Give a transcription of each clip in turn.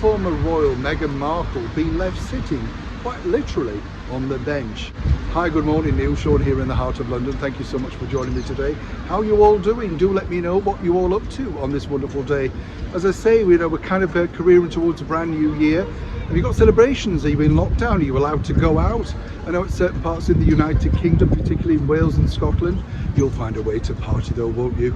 former royal Meghan Markle being left sitting quite literally on the bench. Hi, good morning, Neil. Sean here in the heart of London. Thank you so much for joining me today. How are you all doing? Do let me know what you all up to on this wonderful day. As I say, we're kind of careering towards a brand new year. Have you got celebrations? Are you in lockdown? Are you allowed to go out? I know at certain parts in the United Kingdom, particularly in Wales and Scotland, you'll find a way to party though, won't you?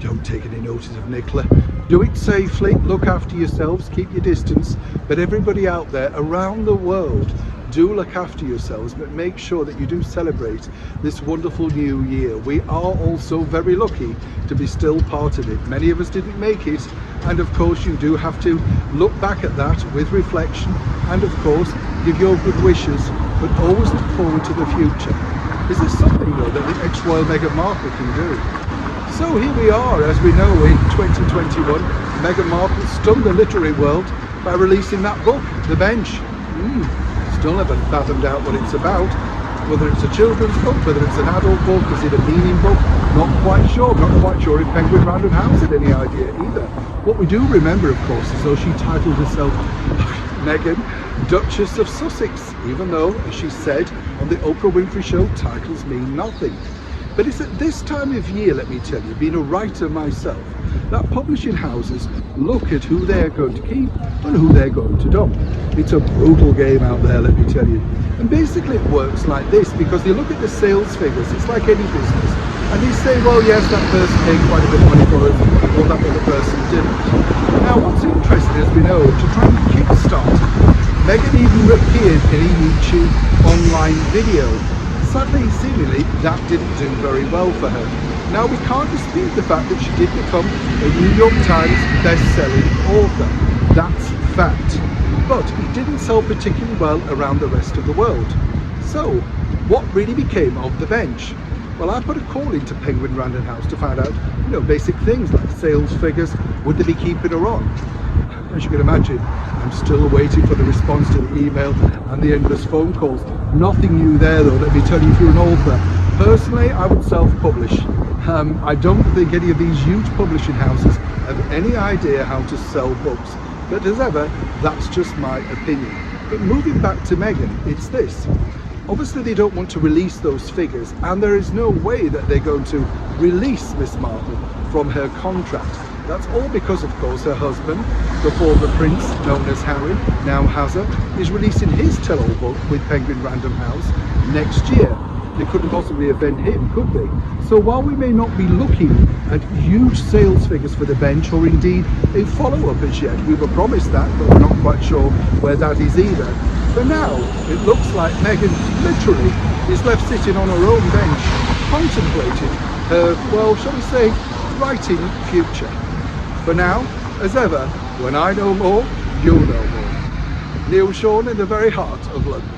Don't take any notice of Nicola. Do it safely, look after yourselves, keep your distance, but everybody out there around the world, do look after yourselves, but make sure that you do celebrate this wonderful new year. We are also very lucky to be still part of it. Many of us didn't make it, and of course you do have to look back at that with reflection and of course give your good wishes, but always look forward to the future. Is there something though that the ex-royal Meghan Markle can do? So here we are, as we know, in 2021, Meghan Markle stunned the literary world by releasing that book, The Bench. Still never fathomed out what it's about, whether it's a children's book, whether it's an adult book, is it a meaning book? Not quite sure if Penguin Random House had any idea either. What we do remember, of course, is though she titled herself Meghan, Duchess of Sussex, even though, as she said on the Oprah Winfrey Show, titles mean nothing. But it's at this time of year, let me tell you, being a writer myself, that publishing houses look at who they're going to keep and who they're going to dump. It's a brutal game out there, let me tell you. And basically it works like this, because they look at the sales figures, it's like any business, and they say, well, yes, that person paid quite a bit of money for it, or that other person didn't. Now, what's interesting, as we know, to try and kickstart, Meghan even appeared in a YouTube online video. Sadly, seemingly, that didn't do very well for her. Now, we can't dispute the fact that she did become a New York Times best-selling author. That's fact. But it didn't sell particularly well around the rest of the world. So, what really became of The Bench? Well, I put a call into Penguin Random House to find out, basic things like sales figures. Would they be keeping her on? As you can imagine, I'm still waiting for the response to the email and the endless phone calls. Nothing new there though, let me tell you, if you're an author. Personally, I would self-publish. I don't think any of these huge publishing houses have any idea how to sell books. But as ever, that's just my opinion. But moving back to Meghan, it's this. Obviously they don't want to release those figures, and there is no way that they're going to release Miss Markle from her contract. That's all because, of course, her husband, the former prince, known as Harry, now Hazard, is releasing his tell-all book with Penguin Random House next year. They couldn't possibly offend him, could they? So while we may not be looking at huge sales figures for The Bench, or indeed a follow-up as yet, we were promised that, but we're not quite sure where that is either. For now, it looks like Meghan literally is left sitting on her own bench, contemplating her, well, shall we say, writing future. For now, as ever, when I know more, you'll know more. Neil Sean in the very heart of London.